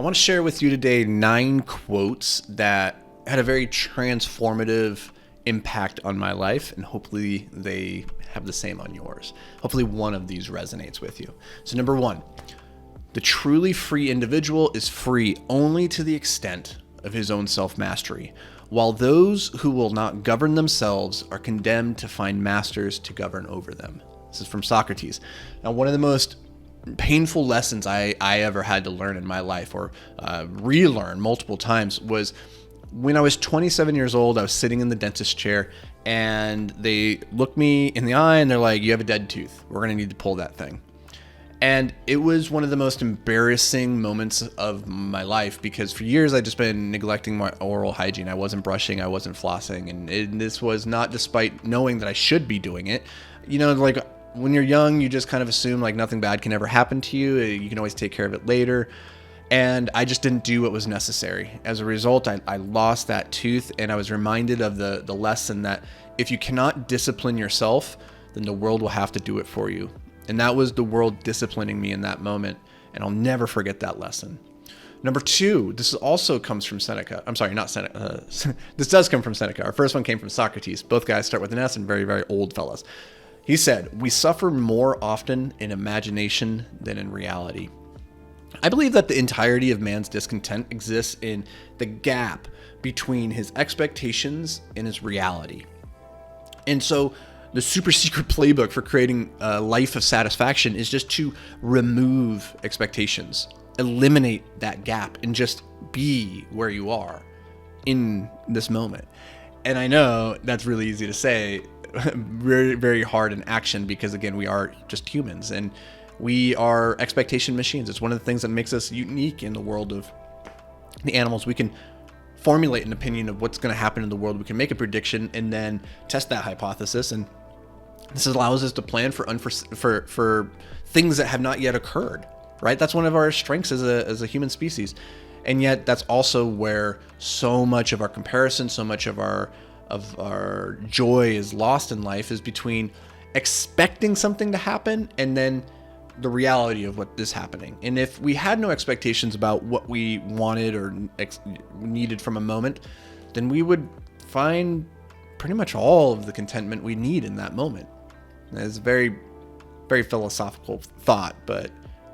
I want to share with you today 9 quotes that had a very transformative impact on my life, and hopefully they have the same on yours. Hopefully one of these resonates with you. So number 1, the truly free individual is free only to the extent of his own self-mastery, while those who will not govern themselves are condemned to find masters to govern over them. This is from Socrates. Now, one of the most painful lessons I ever had to learn in my life, or relearn multiple times, was when I was 27 years old. I was sitting in the dentist chair and they looked me in the eye and they're like, "You have a dead tooth. We're going to need to pull that thing." And it was one of the most embarrassing moments of my life, because for years I'd just been neglecting my oral hygiene. I wasn't brushing, I wasn't flossing, and this was not despite knowing that I should be doing it. You know, like when you're young, you just kind of assume like nothing bad can ever happen to you. You can always take care of it later. And I just didn't do what was necessary. As a result, I lost that tooth, and I was reminded of the lesson that if you cannot discipline yourself, then the world will have to do it for you. And that was the world disciplining me in that moment, and I'll never forget that lesson. Number 2, this also comes from Seneca. I'm sorry, not Seneca. This does come from Seneca. Our first one came from Socrates. Both guys start with an S and very, very old fellas. He said, "We suffer more often in imagination than in reality." I believe that the entirety of man's discontent exists in the gap between his expectations and his reality. And so the super secret playbook for creating a life of satisfaction is just to remove expectations, eliminate that gap, and just be where you are in this moment. And I know that's really easy to say, very, very hard in action, because again, we are just humans and we are expectation machines. It's one of the things that makes us unique in the world of the animals. We can formulate an opinion of what's going to happen in the world. We can make a prediction and then test that hypothesis. And this allows us to plan for things that have not yet occurred, right? That's one of our strengths as a human species. And yet that's also where so much of our comparison, so much of our joy is lost in life, is between expecting something to happen and then the reality of what is happening. And if we had no expectations about what we wanted or needed from a moment, then we would find pretty much all of the contentment we need in that moment. It's a very, very philosophical thought, but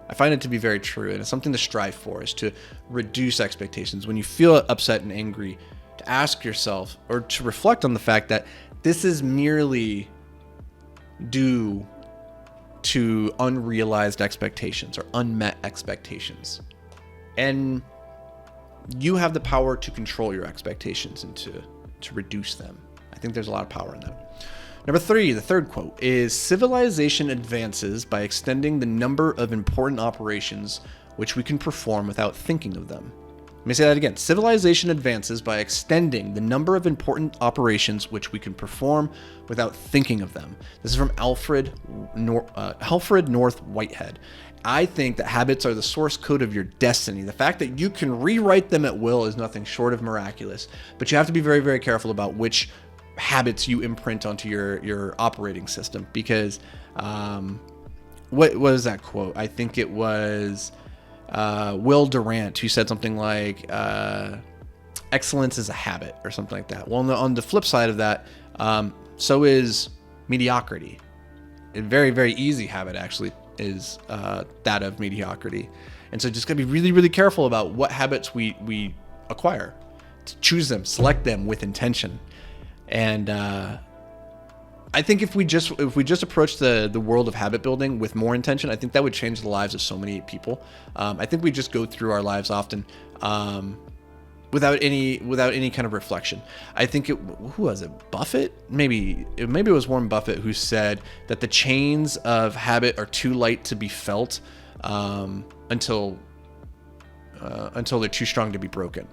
I find it to be very true, and it's something to strive for, is to reduce expectations. When you feel upset and angry, to ask yourself, or to reflect on the fact that this is merely due to unrealized expectations or unmet expectations. And you have the power to control your expectations and to reduce them. I think there's a lot of power in that. Number 3, the third quote is, "Civilization advances by extending the number of important operations which we can perform without thinking of them." Let me say that again. "Civilization advances by extending the number of important operations which we can perform without thinking of them." This is from Alfred North Whitehead. I think that habits are the source code of your destiny. The fact that you can rewrite them at will is nothing short of miraculous, but you have to be very, very careful about which habits you imprint onto your operating system, because what was that quote? I think it was Will Durant, who said something like excellence is a habit or something like that. Well, on the flip side of that, so is mediocrity. A very, very easy habit actually is that of mediocrity. And so just gotta be really, really careful about what habits we acquire. To choose them, select them with intention. And I think if we just approach the world of habit building with more intention, I think that would change the lives of so many people. I think we just go through our lives often without any kind of reflection. I think who was it? Buffett? Maybe it was Warren Buffett who said that the chains of habit are too light to be felt until they're too strong to be broken.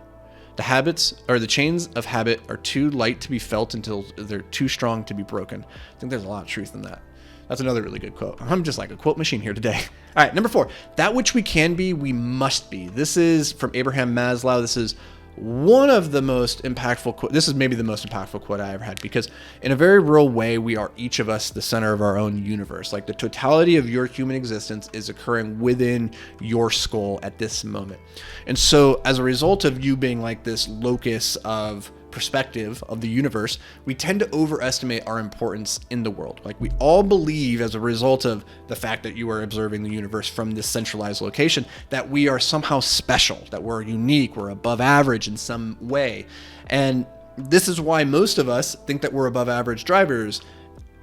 The chains of habit are too light to be felt until they're too strong to be broken. I think there's a lot of truth in that. That's another really good quote. I'm just like a quote machine here today. All right, number 4. That which we can be, we must be. This is from Abraham Maslow. This is one of the most impactful, this is maybe the most impactful quote I ever had, because in a very real way, we are each of us the center of our own universe. Like the totality of your human existence is occurring within your skull at this moment. And so as a result of you being like this locus of perspective of the universe, we tend to overestimate our importance in the world. Like we all believe, as a result of the fact that you are observing the universe from this centralized location, that we are somehow special, that we're unique, we're above average in some way. And this is why most of us think that we're above average drivers.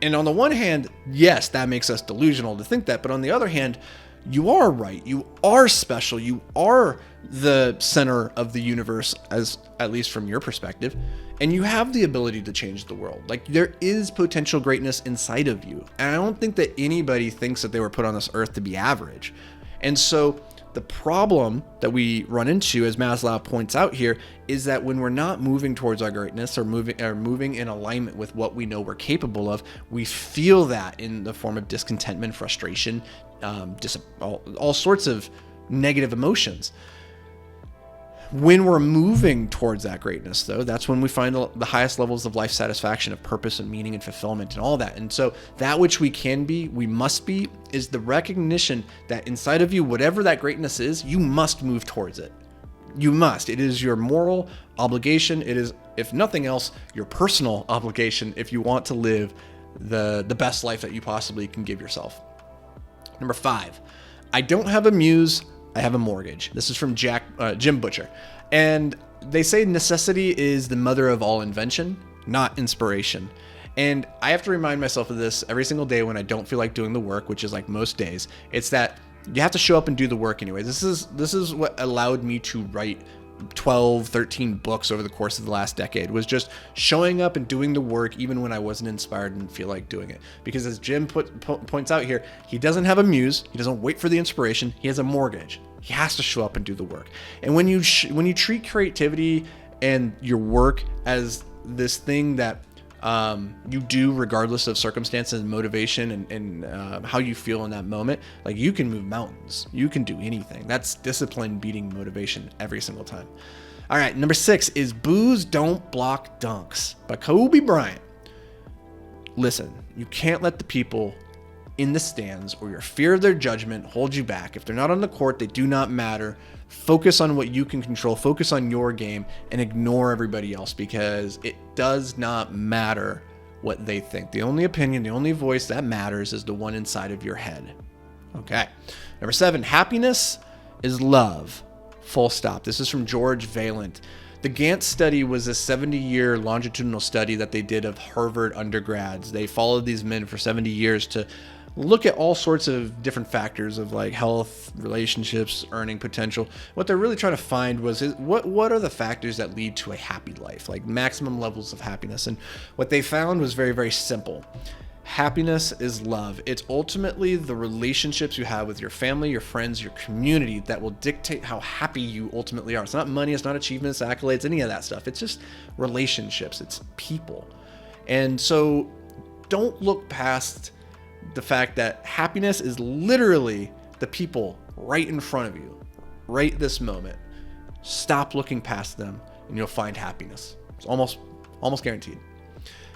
And on the one hand, yes, that makes us delusional to think that. But on the other hand, you are right. You are special. You are the center of the universe, as at least from your perspective, and you have the ability to change the world. Like there is potential greatness inside of you. And I don't think that anybody thinks that they were put on this earth to be average. And so the problem that we run into, as Maslow points out here, is that when we're not moving towards our greatness or moving in alignment with what we know we're capable of, we feel that in the form of discontentment, frustration, all sorts of negative emotions. When we're moving towards that greatness, though, that's when we find the highest levels of life satisfaction, of purpose and meaning and fulfillment and all that. And so that which we can be, we must be, is the recognition that inside of you, whatever that greatness is, you must move towards it. You must. It is your moral obligation. It is, if nothing else, your personal obligation if you want to live the best life that you possibly can give yourself. Number 5, I don't have a muse, I have a mortgage. This is from Jim Butcher. And they say necessity is the mother of all invention, not inspiration. And I have to remind myself of this every single day when I don't feel like doing the work, which is like most days. It's that you have to show up and do the work anyway. This is what allowed me to write 12, 13 books over the course of the last decade, was just showing up and doing the work even when I wasn't inspired and didn't feel like doing it. Because as Jim points out here, he doesn't have a muse, he doesn't wait for the inspiration, he has a mortgage. He has to show up and do the work. And when you treat creativity and your work as this thing that you do regardless of circumstances and motivation and how you feel in that moment, like you can move mountains, you can do anything. That's discipline beating motivation every single time. All right, number 6 is Booze Don't Block Dunks by Kobe Bryant. Listen, you can't let the people in the stands or your fear of their judgment hold you back. If they're not on the court, they do not matter. Focus on what you can control, focus on your game, and ignore everybody else, because it does not matter what they think. The only opinion, the only voice that matters is the one inside of your head. Okay. Number 7, happiness is love. Full stop. This is from George Vaillant. The Gantt study was a 70-year longitudinal study that they did of Harvard undergrads. They followed these men for 70 years to look at all sorts of different factors of like health, relationships, earning potential. What they're really trying to find was what are the factors that lead to a happy life, like maximum levels of happiness. And what they found was very, very simple. Happiness is love. It's ultimately the relationships you have with your family, your friends, your community that will dictate how happy you ultimately are. It's not money, it's not achievements, accolades, any of that stuff. It's just relationships, it's people. And so don't look past the fact that happiness is literally the people right in front of you, right this moment. Stop looking past them and you'll find happiness. It's almost guaranteed.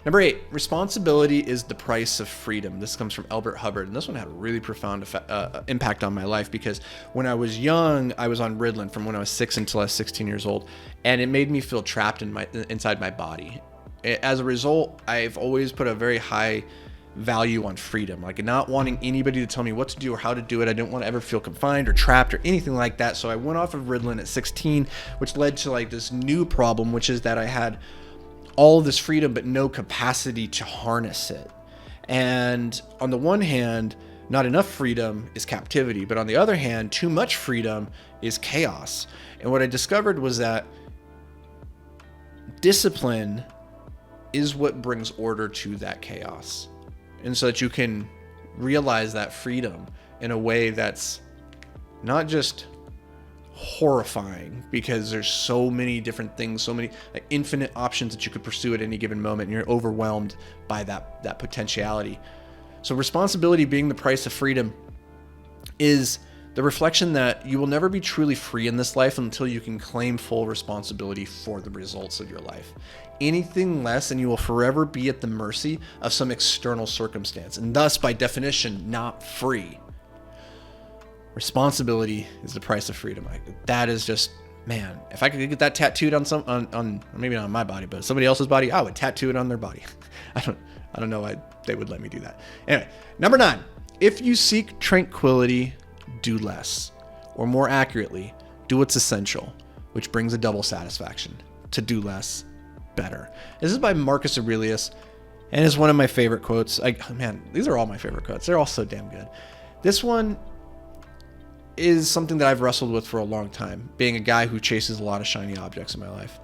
Number 8, responsibility is the price of freedom. This comes from Albert Hubbard, and this one had a really profound impact on my life, because when I was young, I was on Ritalin from when I was 6 until I was 16 years old, and it made me feel trapped inside my body. As a result, I've always put a very high value on freedom, like not wanting anybody to tell me what to do or how to do it. I didn't want to ever feel confined or trapped or anything like that. So I went off of Ritalin at 16, which led to like this new problem, which is that I had all of this freedom but no capacity to harness it. And on the one hand, not enough freedom is captivity, but on the other hand, too much freedom is chaos. And what I discovered was that discipline is what brings order to that chaos. And so that you can realize that freedom in a way that's not just horrifying, because there's so many different things, so many like infinite options that you could pursue at any given moment, and you're overwhelmed by that potentiality. So responsibility being the price of freedom is The reflection that you will never be truly free in this life until you can claim full responsibility for the results of your life. Anything less and you will forever be at the mercy of some external circumstance, and thus, by definition, not free. Responsibility is the price of freedom. That is just, man, if I could get that tattooed on maybe not on my body, but somebody else's body, I would tattoo it on their body. I don't know why they would let me do that. Anyway, number 9, if you seek tranquility, do less, or more accurately, do what's essential, which brings a double satisfaction. To do less, better. This is by Marcus Aurelius, and it's one of my favorite quotes. Man, these are all my favorite quotes. They're all so damn good. This one is something that I've wrestled with for a long time, being a guy who chases a lot of shiny objects in my life.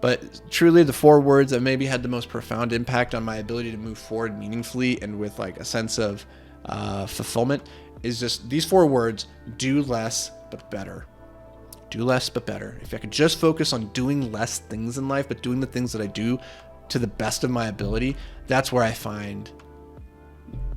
But truly, the 4 words that maybe had the most profound impact on my ability to move forward meaningfully and with like a sense of fulfillment is just these 4 words: do less but better. Do less but better. If I could just focus on doing less things in life, but doing the things that I do to the best of my ability, that's where I find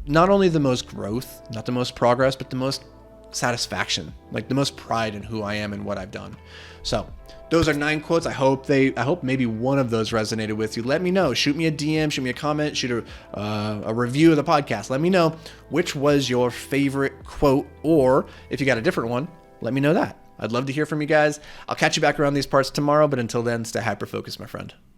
not only the most growth, not the most progress, but the most satisfaction, like the most pride in who I am and what I've done. So those are 9 quotes. I hope maybe one of those resonated with you. Let me know. Shoot me a DM, shoot me a comment, shoot a review of the podcast. Let me know which was your favorite quote, or if you got a different one, let me know that. I'd love to hear from you guys. I'll catch you back around these parts tomorrow, but until then, stay hyper-focused, my friend.